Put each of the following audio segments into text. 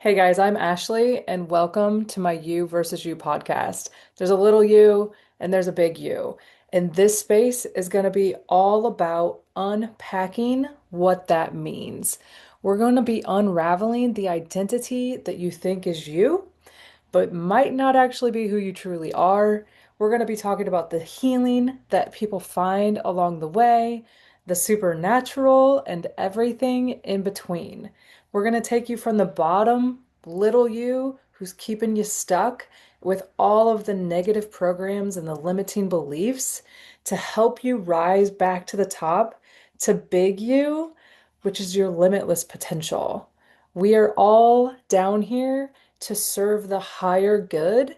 Hey guys, I'm Ashley, and welcome to my You versus You podcast. There's a little you and there's a big you. And this space is going to be all about unpacking what that means. We're going to be unraveling the identity that you think is you but might not actually be who you truly are. We're going to be talking about the healing that people find along the way, the supernatural, and everything in between. We're going to take you from the bottom, little you, who's keeping you stuck with all of the negative programs and the limiting beliefs to help you rise back to the top, to big you, which is your limitless potential. We are all down here to serve the higher good.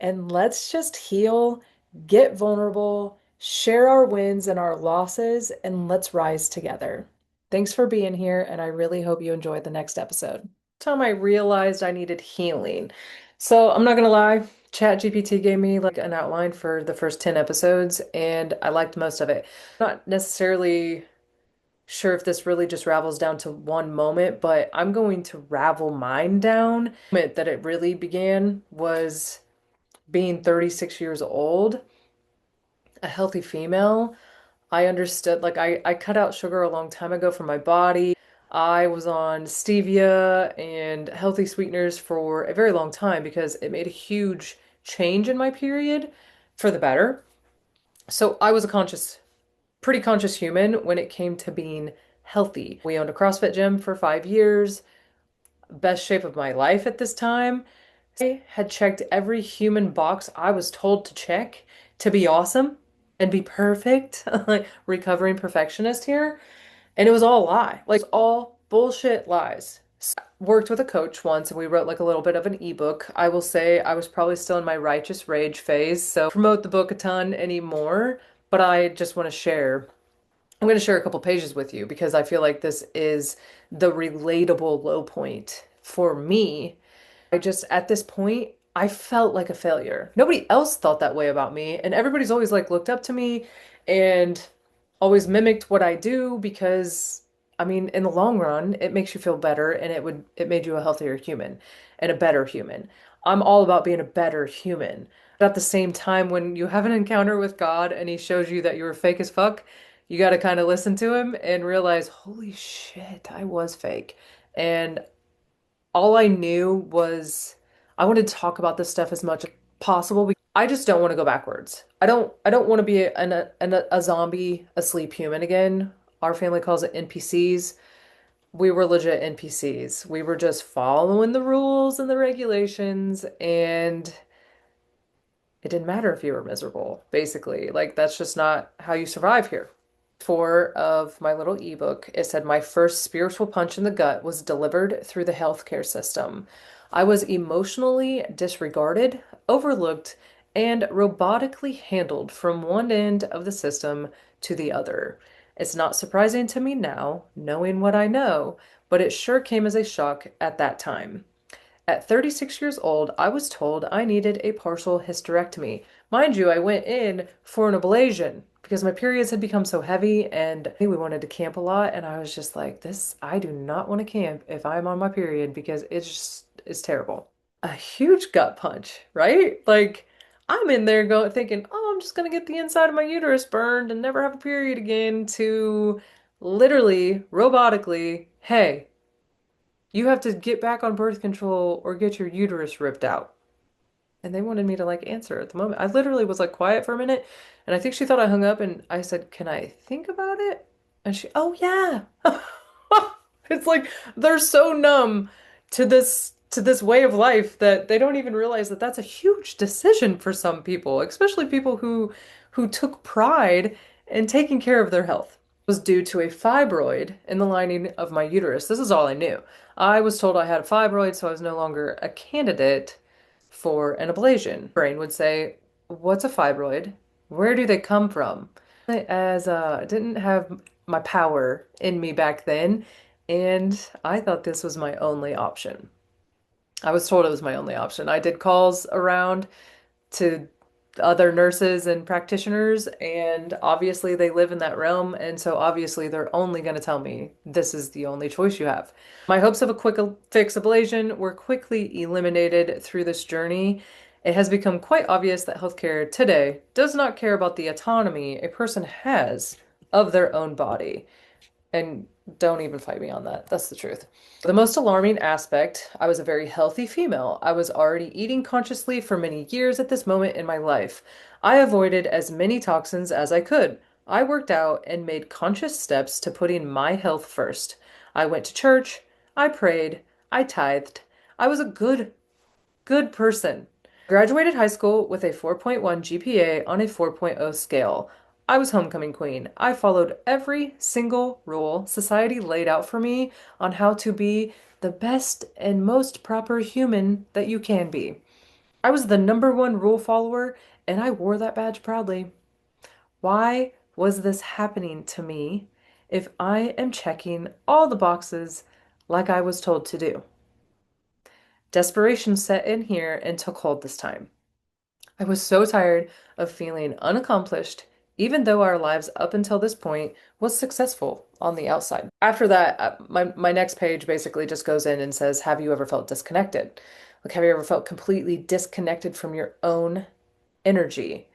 And let's just heal, get vulnerable, share our wins and our losses, and let's rise together. Thanks for being here, and I really hope you enjoyed the next episode. Time I realized I needed healing. So I'm not gonna lie, ChatGPT gave me like an outline for the first 10 episodes, and I liked most of it. Not necessarily sure if this really just ravels down to one moment, but I'm going to ravel mine down. The moment that it really began was being 36 years old, a healthy female. I understood, like, I cut out sugar a long time ago from my body. I was on stevia and healthy sweeteners for a very long time because it made a huge change in my period for the better. So I was a pretty conscious human when it came to being healthy. We owned a CrossFit gym for 5 years, best shape of my life at this time. I had checked every human box I was told to check to be awesome and be perfect, like recovering perfectionist here. And it was all a lie, like all bullshit lies. Worked with a coach once and we wrote like a little bit of an ebook. I will say I was probably still in my righteous rage phase, so promote the book a ton anymore, but I just want to share I'm going to share a couple pages with you because I feel like this is the relatable low point for me. I just, at this point, I felt like a failure. Nobody else thought that way about me, and everybody's always like looked up to me and always mimicked what I do because, I mean, in the long run, it makes you feel better and it made you a healthier human and a better human. I'm all about being a better human. But at the same time, when you have an encounter with God and he shows you that you're fake as fuck, you got to kind of listen to him and realize, holy shit, I was fake. And all I knew was I wanted to talk about this stuff as much as possible. I just don't want to go backwards. I don't want to be a zombie, asleep human again. Our family calls it NPCs. We were legit NPCs. We were just following the rules and the regulations, and it didn't matter if you were miserable, basically. Like, that's just not how you survive here. Four of my little ebook, it said my first spiritual punch in the gut was delivered through the healthcare system. I was emotionally disregarded, overlooked, and robotically handled from one end of the system to the other. It's not surprising to me now, knowing what I know, but it sure came as a shock at that time. At 36 years old, I was told I needed a partial hysterectomy. Mind you, I went in for an ablation because my periods had become so heavy and we wanted to camp a lot. And I was just like, I do not want to camp if I'm on my period because it's terrible. A huge gut punch, right? Like, I'm in there going, thinking, oh, I'm just going to get the inside of my uterus burned and never have a period again, to literally, robotically, hey, you have to get back on birth control or get your uterus ripped out. And they wanted me to like answer at the moment. I literally was like quiet for a minute, and I think she thought I hung up, and I said, "Can I think about it?" And she, "Oh yeah." It's like they're so numb to this way of life that they don't even realize that that's a huge decision for some people, especially people who took pride in taking care of their health. Was due to a fibroid in the lining of my uterus. This is all I knew. I was told I had a fibroid, so I was no longer a candidate for an ablation. Brain would say, "What's a fibroid? Where do they come from?" As I didn't have my power in me back then, and I thought this was my only option. I was told it was my only option. I did calls around to other nurses and practitioners, and obviously they live in that realm, and so obviously they're only going to tell me this is the only choice you have. My hopes of a quick fix ablation were quickly eliminated through this journey. It has become quite obvious that healthcare today does not care about the autonomy a person has of their own body. And don't even fight me on that. That's the truth. The most alarming aspect, I was a very healthy female. I was already eating consciously for many years at this moment in my life. I avoided as many toxins as I could. I worked out and made conscious steps to putting my health first. I went to church. I prayed. I tithed. I was a good person. Graduated high school with a 4.1 GPA on a 4.0 scale. I was homecoming queen. I followed every single rule society laid out for me on how to be the best and most proper human that you can be. I was the number one rule follower, and I wore that badge proudly. Why was this happening to me if I am checking all the boxes like I was told to do? Desperation set in here and took hold this time. I was so tired of feeling unaccomplished, even though our lives up until this point was successful on the outside. After that, my next page basically just goes in and says, have you ever felt disconnected? Like, have you ever felt completely disconnected from your own energy?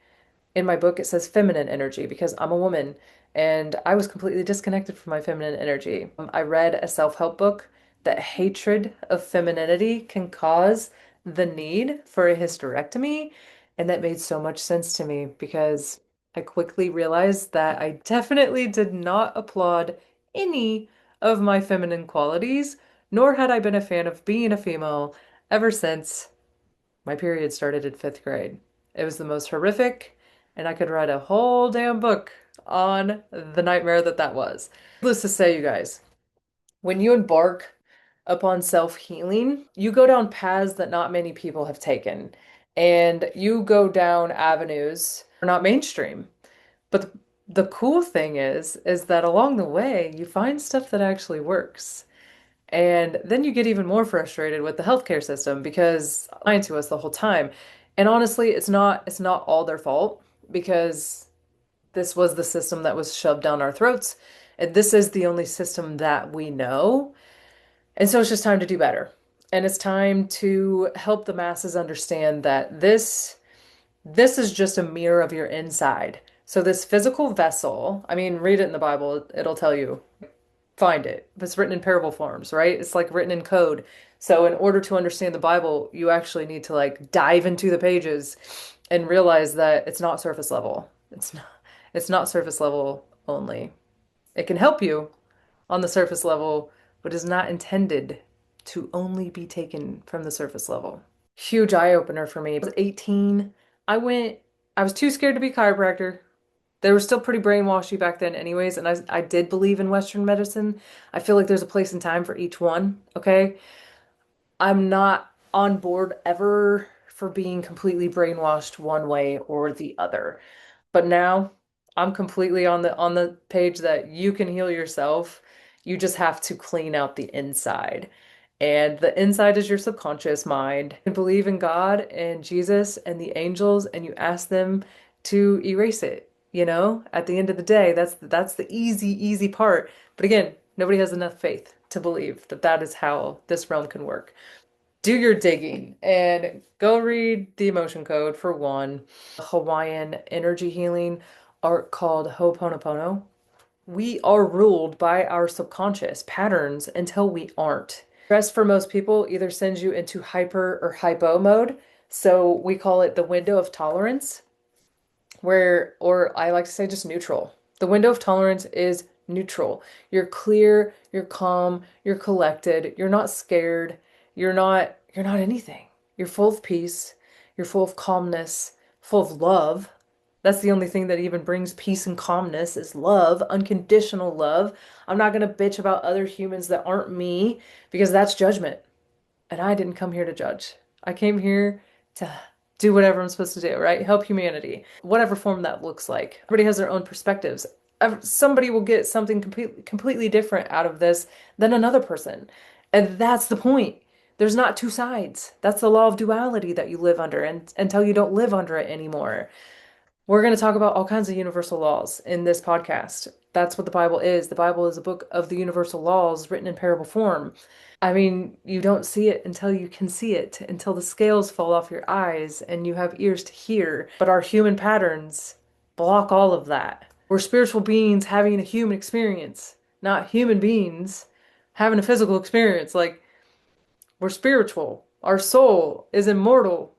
In my book, it says feminine energy because I'm a woman and I was completely disconnected from my feminine energy. I read a self-help book that hatred of femininity can cause the need for a hysterectomy. And that made so much sense to me because I quickly realized that I definitely did not applaud any of my feminine qualities, nor had I been a fan of being a female ever since my period started in fifth grade. It was the most horrific, and I could write a whole damn book on the nightmare that that was. Needless to say, you guys, when you embark upon self-healing, you go down paths that not many people have taken, and you go down avenues that are not mainstream. But the cool thing is that along the way, you find stuff that actually works. And then you get even more frustrated with the healthcare system because they're lying to us the whole time. And honestly, it's not all their fault because this was the system that was shoved down our throats. And this is the only system that we know. And so it's just time to do better. And it's time to help the masses understand that this is just a mirror of your inside. So this physical vessel, I mean, read it in the Bible, it'll tell you find it. It's written in parable forms, right? It's like written in code. So in order to understand the Bible, you actually need to like dive into the pages and realize that it's not surface level. It's not surface level only. It can help you on the surface level, but is not intended to only be taken from the surface level. Huge eye opener for me. I was 18. I was too scared to be a chiropractor. They were still pretty brainwashy back then anyways, and I did believe in Western medicine. I feel like there's a place and time for each one, okay? I'm not on board ever for being completely brainwashed one way or the other. But now I'm completely on the page that you can heal yourself. You just have to clean out the inside. And the inside is your subconscious mind. You believe in God and Jesus and the angels and you ask them to erase it, you know? At the end of the day, that's the easy part. But again, nobody has enough faith to believe that that is how this realm can work. Do your digging and go read the emotion code for one. Hawaiian energy healing art called Ho'oponopono. We are ruled by our subconscious patterns until we aren't. Stress for most people either sends you into hyper or hypo mode. So we call it the window of tolerance where, or I like to say just neutral. The window of tolerance is neutral. You're clear, you're calm, you're collected, you're not scared, you're not anything. You're full of peace, you're full of calmness, full of love. That's the only thing that even brings peace and calmness is love, unconditional love. I'm not going to bitch about other humans that aren't me because that's judgment. And I didn't come here to judge. I came here to do whatever I'm supposed to do, right? Help humanity, whatever form that looks like. Everybody has their own perspectives. Somebody will get something completely different out of this than another person. And that's the point. There's not two sides. That's the law of duality that you live under and until you don't live under it anymore. We're going to talk about all kinds of universal laws in this podcast. That's what the Bible is. The Bible is a book of the universal laws written in parable form. I mean, you don't see it until you can see it, until the scales fall off your eyes and you have ears to hear. But our human patterns block all of that. We're spiritual beings having a human experience, not human beings having a physical experience. Like, we're spiritual. Our soul is immortal.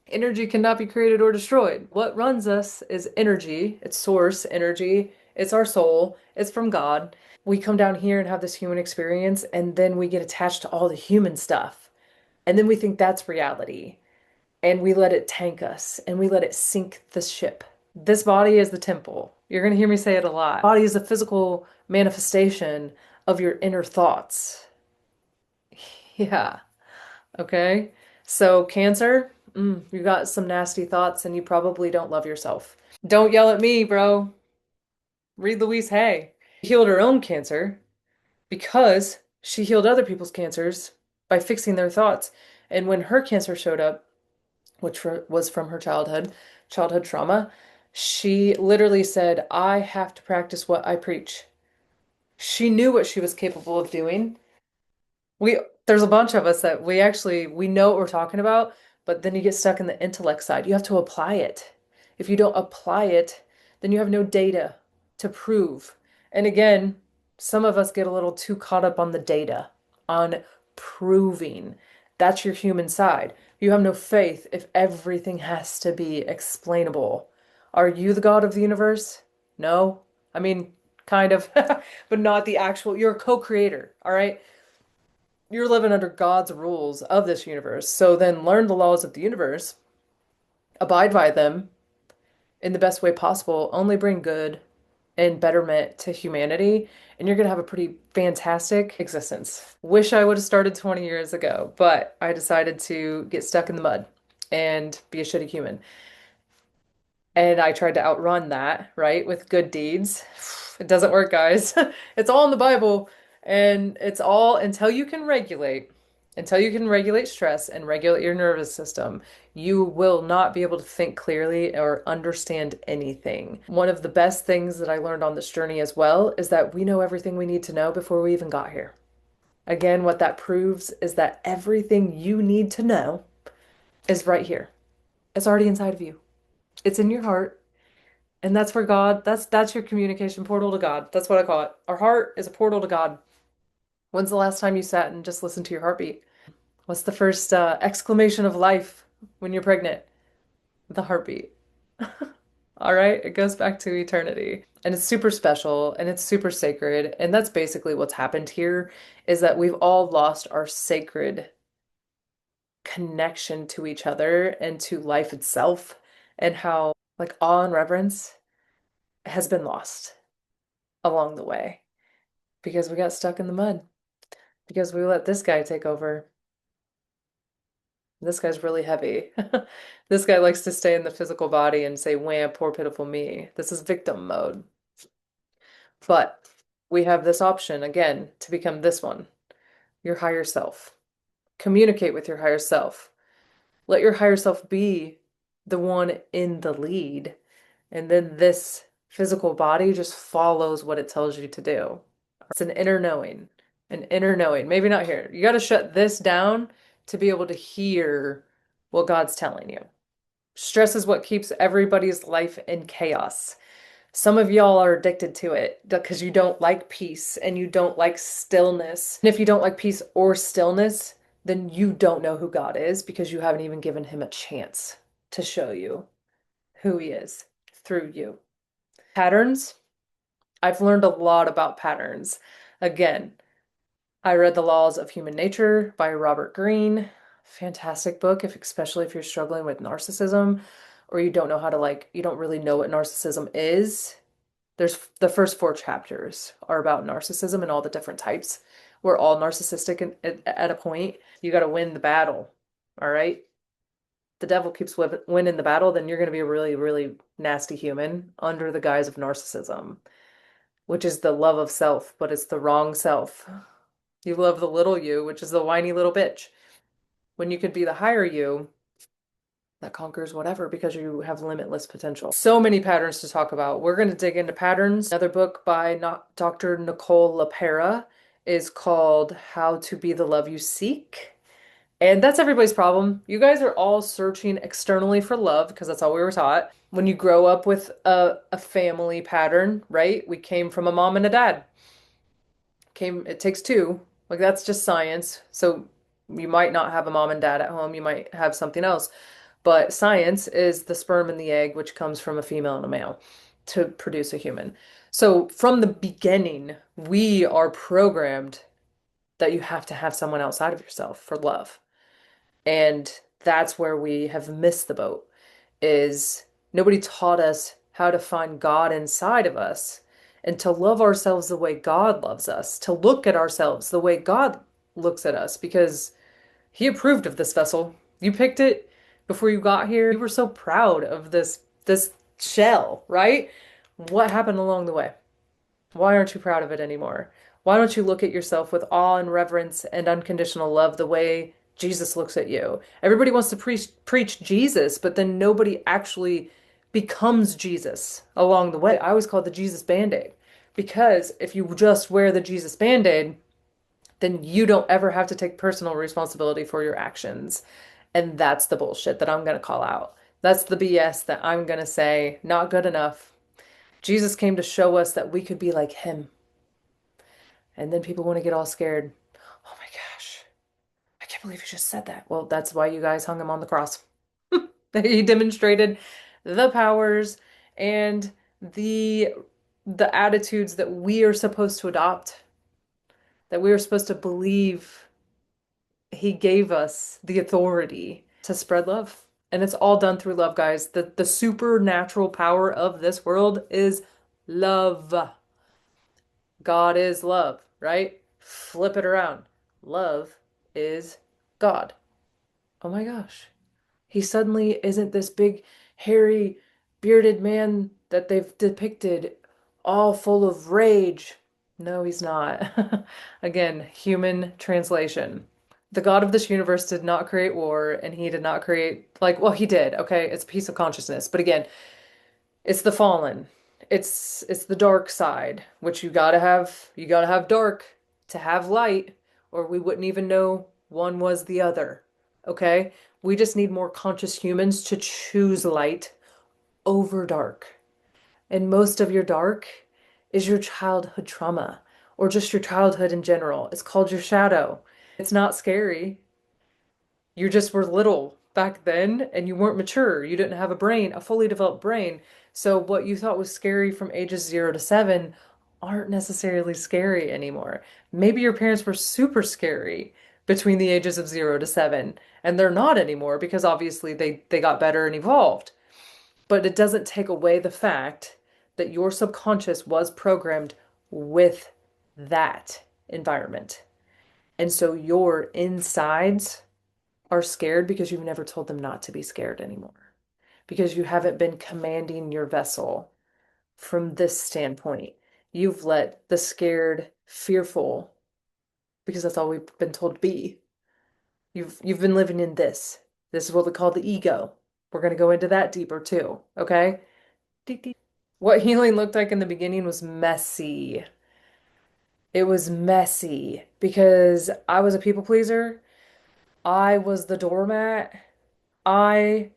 Energy cannot be created or destroyed. What runs us is energy. It's source energy. It's our soul. It's from God. We come down here and have this human experience, and then we get attached to all the human stuff. And then we think that's reality. And we let it tank us and we let it sink the ship. This body is the temple. You're going to hear me say it a lot. Body is a physical manifestation of your inner thoughts. Yeah. Okay. So, Cancer, you got some nasty thoughts and you probably don't love yourself. Don't yell at me, bro. Read Louise Hay. She healed her own cancer because she healed other people's cancers by fixing their thoughts. And when her cancer showed up, which was from her childhood trauma, she literally said, I have to practice what I preach. She knew what she was capable of doing. We there's a bunch of us that we know what we're talking about, but then you get stuck in the intellect side. You have to apply it. If you don't apply it, then you have no data to prove. And again, some of us get a little too caught up on the data, on proving. That's your human side. You have no faith if everything has to be explainable. Are you the God of the universe? No. I mean, kind of, but not the actual. You're a co-creator, all right? You're living under God's rules of this universe. So then learn the laws of the universe, abide by them in the best way possible, only bring good and betterment to humanity, and you're going to have a pretty fantastic existence. Wish I would have started 20 years ago, but I decided to get stuck in the mud and be a shitty human. And I tried to outrun that, right, with good deeds. It doesn't work, guys. It's all in the Bible, and it's all until you can regulate stress and regulate your nervous system, you will not be able to think clearly or understand anything. One of the best things that I learned on this journey as well is that we know everything we need to know before we even got here. Again, what that proves is that everything you need to know is right here. It's already inside of you. It's in your heart. And that's where that's your communication portal to God. That's what I call it. Our heart is a portal to God. When's the last time you sat and just listened to your heartbeat? What's the first exclamation of life when you're pregnant? The heartbeat. All right, it goes back to eternity. And it's super special and it's super sacred. And that's basically what's happened here is that we've all lost our sacred connection to each other and to life itself, and how like awe and reverence has been lost along the way because we got stuck in the mud, because we let this guy take over. This guy's really heavy. This guy likes to stay in the physical body and say, wham, poor pitiful me. This is victim mode. But we have this option again to become this one, your higher self. Communicate with your higher self. Let your higher self be the one in the lead. And then this physical body just follows what it tells you to do. It's an inner knowing, an inner knowing. Maybe not here. You got to shut this down to be able to hear what God's telling you. Stress is what keeps everybody's life in chaos. Some of y'all are addicted to it because you don't like peace and you don't like stillness. And if you don't like peace or stillness, then you don't know who God is because you haven't even given him a chance to show you who he is through you. Patterns. I've learned a lot about patterns. Again, I read The Laws of Human Nature by Robert Greene. Fantastic book, especially if you're struggling with narcissism or you don't know how to you don't really know what narcissism is. There's the first four chapters are about narcissism and all the different types. We're all narcissistic at a point. You got to win the battle. All right. The devil keeps winning the battle, then you're going to be a really, really nasty human under the guise of narcissism, which is the love of self, but it's the wrong self. You love the little you, which is the whiny little bitch. when you could be the higher you that conquers whatever because you have limitless potential. So many patterns to talk about. We're going to dig into patterns. Another book by not Dr. Nicole LaPera is called How to Be the Love You Seek. And that's everybody's problem. You guys are all searching externally for love because that's all we were taught. When you grow up with a family pattern, right? We came from a mom and a dad. It takes two. Like that's just science. So you might not have a mom and dad at home. You might have something else. But science is the sperm and the egg, which comes from a female and a male to produce a human. So from the beginning, we are programmed that you have to have someone outside of yourself for love. And that's where we have missed the boat is nobody taught us how to find God inside of us and to love ourselves the way God loves us, to look at ourselves the way God looks at us because he approved of this vessel. You picked it before you got here. You were so proud of this shell, right? What happened along the way? Why aren't you proud of it anymore? Why don't you look at yourself with awe and reverence and unconditional love the way Jesus looks at you? Everybody wants to preach Jesus, but then nobody actually becomes Jesus along the way. I always call it the Jesus Band-Aid because if you just wear the Jesus Band-Aid, then you don't ever have to take personal responsibility for your actions. And that's the bullshit that I'm going to call out. That's the BS that I'm going to say, not good enough. Jesus came to show us that we could be like him. And then people want to get all scared. Oh my gosh, I can't believe you just said that. Well, that's why you guys hung him on the cross. He demonstrated the powers and the the attitudes that we are supposed to adopt, that we are supposed to believe he gave us the authority to spread love. And it's all done through love, guys. The supernatural power of this world is love. God is love, right? Flip it around. Love is God. Oh my gosh. He suddenly isn't this big, hairy, bearded man that they've depicted, all full of rage. No, he's not. Again, human translation. The God of this universe did not create war, and he did not create, like, well, he did, okay? It's a piece of consciousness. But again, it's the fallen. It's the dark side, which you gotta have dark to have light, or we wouldn't even know one was the other. Okay? We just need more conscious humans to choose light over dark. And most of your dark is your childhood trauma or just your childhood in general. It's called your shadow. It's not scary. You just were little back then and you weren't mature. You didn't have a brain, a fully developed brain. So what you thought was scary from ages 0 to 7 aren't necessarily scary anymore. Maybe your parents were super scary between the ages of 0 to 7, and they're not anymore because obviously they got better and evolved. But it doesn't take away the fact that your subconscious was programmed with that environment. And so your insides are scared because you've never told them not to be scared anymore. Because you haven't been commanding your vessel from this standpoint. You've let the scared, fearful, because that's all we've been told to be. You've been living in this. This is what we call the ego. We're going to go into that deeper too, okay? What healing looked like in the beginning was messy. It was messy because I was a people pleaser. I was the doormat. I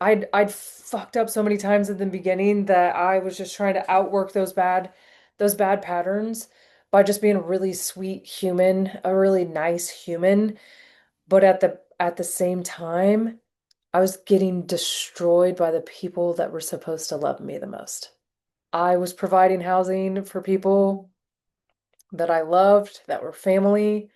I'd fucked up so many times in the beginning that I was just trying to outwork those bad patterns by just being a really sweet human, a really nice human. But at the same time, I was getting destroyed by the people that were supposed to love me the most. I was providing housing for people that I loved, that were family,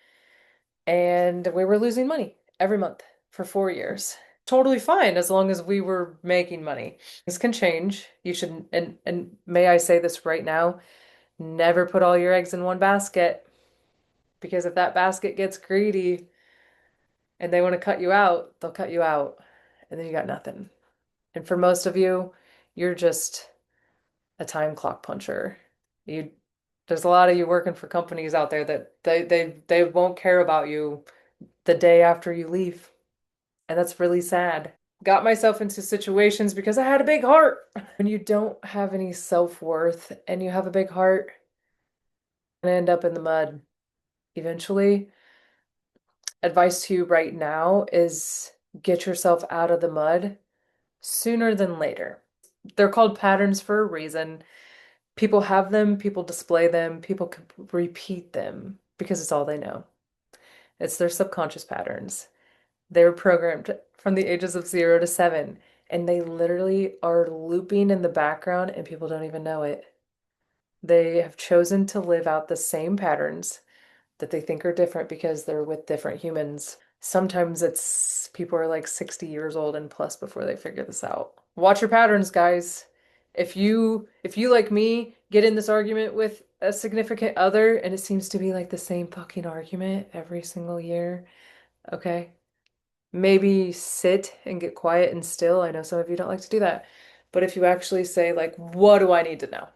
and we were losing money every month for 4 years. Totally fine as long as we were making money. Things can change. You should, and may I say this right now, never put all your eggs in one basket because if that basket gets greedy and they want to cut you out, they'll cut you out and then you got nothing. And for most of you, you're just a time clock puncher. You there's a lot of you working for companies out there that they won't care about you. the day after you leave. And that's really sad. Got myself into situations because I had a big heart. When you don't have any self-worth and you have a big heart, and end up in the mud eventually. Advice to you right now is get yourself out of the mud sooner than later. They're called patterns for a reason. People have them, people display them, people can repeat them because it's all they know. It's their subconscious patterns. They're programmed from the ages of 0 to 7, and they literally are looping in the background, and people don't even know it. They have chosen to live out the same patterns that they think are different because they're with different humans. Sometimes it's people are like 60 years old and plus before they figure this out. Watch your patterns, guys. If you like me get in this argument with a significant other and it seems to be like the same fucking argument every single year, okay? Maybe sit and get quiet and still. I know some of you don't like to do that. But if you actually say like, what do I need to know?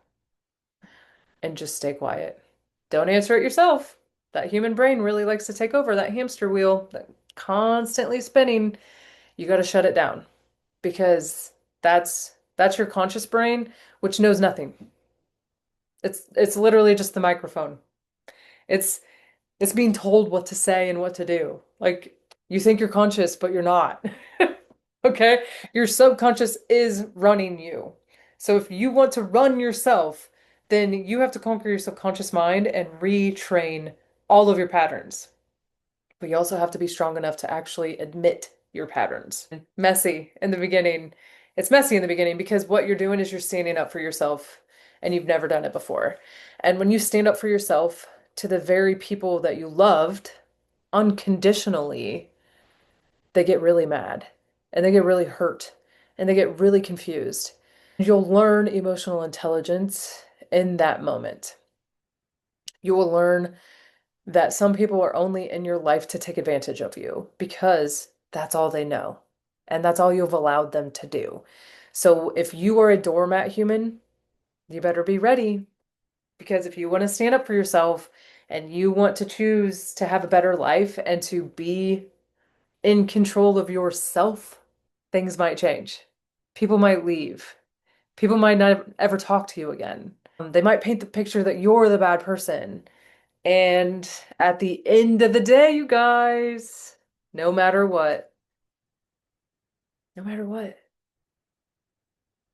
And just stay quiet. Don't answer it yourself. That human brain really likes to take over that hamster wheel that constantly spinning. You got to shut it down because that's your conscious brain, which knows nothing. It's literally just the microphone. It's it's being told what to say and what to do. Like you think you're conscious, but you're not. Okay? Your subconscious is running you. So if you want to run yourself, then you have to conquer your subconscious mind and retrain all of your patterns. But you also have to be strong enough to actually admit your patterns. Messy in the beginning. It's messy in the beginning because what you're doing is you're standing up for yourself and you've never done it before. And when you stand up for yourself to the very people that you loved unconditionally, they get really mad and they get really hurt and they get really confused. You'll learn emotional intelligence in that moment. You will learn that some people are only in your life to take advantage of you because that's all they know. And that's all you've allowed them to do. So if you are a doormat human, you better be ready because if you want to stand up for yourself and you want to choose to have a better life and to be in control of yourself, things might change. People might leave. People might not ever talk to you again. They might paint the picture that you're the bad person. And at the end of the day, you guys, no matter what, no matter what,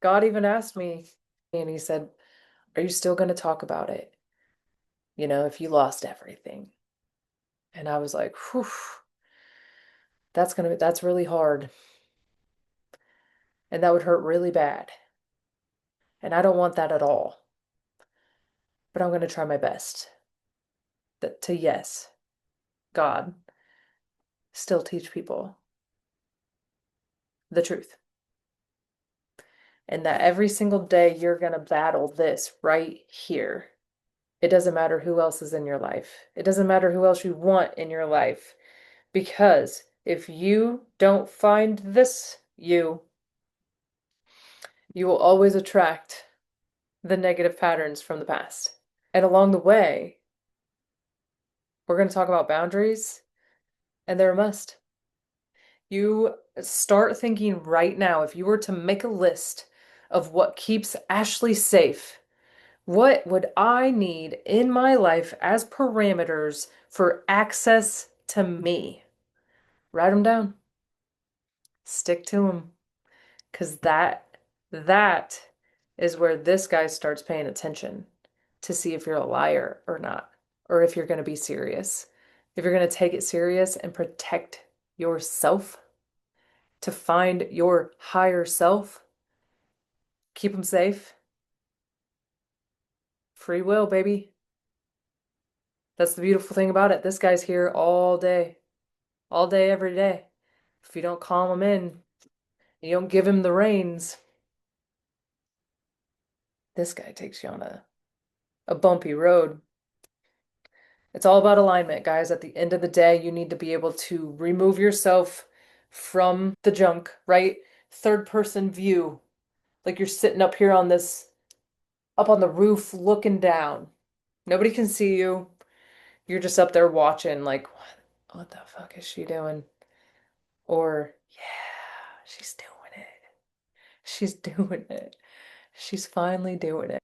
God even asked me, and He said, are you still going to talk about it? You know, if you lost everything. And I was like, whew, that's really hard. And that would hurt really bad. And I don't want that at all. But I'm going to try my best to yes, God, still teach people the truth. And that every single day you're going to battle this right here. It doesn't matter who else is in your life. It doesn't matter who else you want in your life. Because if you don't find this you will always attract the negative patterns from the past. And along the way, we're going to talk about boundaries, and they're a must. You start thinking right now, if you were to make a list of what keeps Ashley safe, what would I need in my life as parameters for access to me? Write them down. Stick to them. Because that is where this guy starts paying attention to see if you're a liar or not, or if you're going to be serious. If you're going to take it serious and protect yourself to find your higher self, keep them safe. Free will, baby. That's the beautiful thing about it. This guy's here all day, every day. If you don't calm him in, you don't give him the reins, this guy takes you on a bumpy road. It's all about alignment, guys. At the end of the day, you need to be able to remove yourself from the junk, right? Third person view. Like you're sitting up here up on the roof looking down. Nobody can see you. You're just up there watching, like, What the fuck is she doing? Or, yeah, she's doing it. She's doing it. She's finally doing it.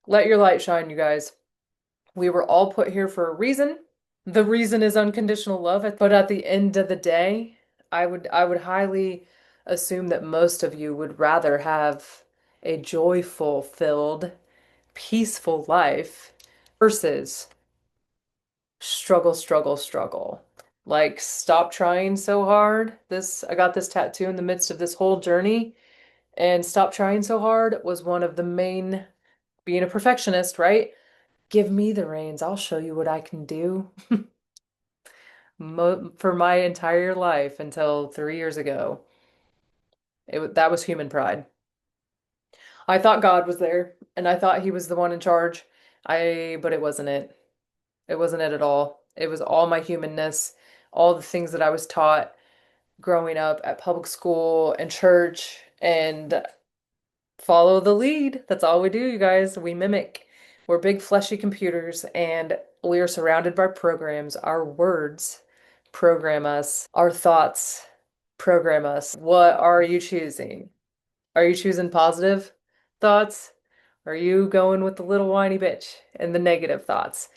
Let your light shine, you guys. We were all put here for a reason. The reason is unconditional love, but at the end of the day, I would highly assume that most of you would rather have a joyful, filled, peaceful life versus struggle, struggle, struggle. Like, stop trying so hard. I got this tattoo in the midst of this whole journey, and stop trying so hard was one of the main, being a perfectionist, right? Give me the reins. I'll show you what I can do. For my entire life until 3 years ago, that was human pride. I thought God was there, and I thought He was the one in charge. But it wasn't it. It wasn't it at all. It was all my humanness, all the things that I was taught growing up at public school and church, and follow the lead. That's all we do, you guys. We mimic. We're big fleshy computers, and we are surrounded by programs. Our words program us, our thoughts program us. What are you choosing? Are you choosing positive thoughts? Are you going with the little whiny bitch and the negative thoughts?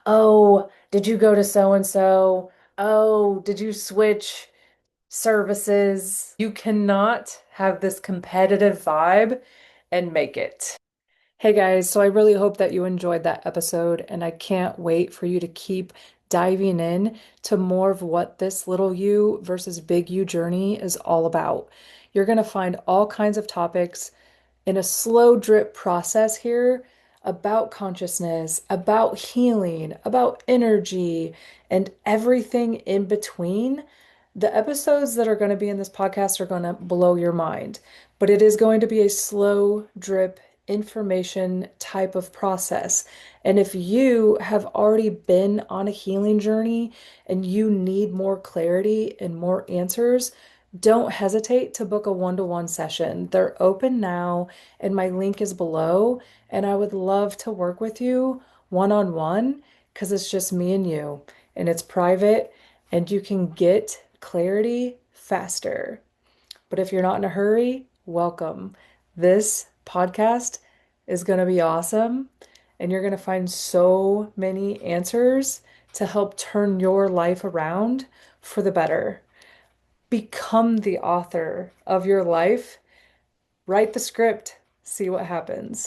Oh, did you go to so and so? Oh, did you switch services? You cannot have this competitive vibe and make it. Hey guys, so I really hope that you enjoyed that episode, and I can't wait for you to keep diving in to more of what this little you versus big you journey is all about. You're going to find all kinds of topics in a slow drip process here about consciousness, about healing, about energy, and everything in between. The episodes that are going to be in this podcast are going to blow your mind, but it is going to be a slow drip information type of process. And if you have already been on a healing journey and you need more clarity and more answers, don't hesitate to book a one-to-one session. They're open now, and my link is below. And I would love to work with you one-on-one because it's just me and you, and it's private, and you can get clarity faster. But if you're not in a hurry, welcome. This podcast is going to be awesome, and you're going to find so many answers to help turn your life around for the better. Become the author of your life, write the script, see what happens.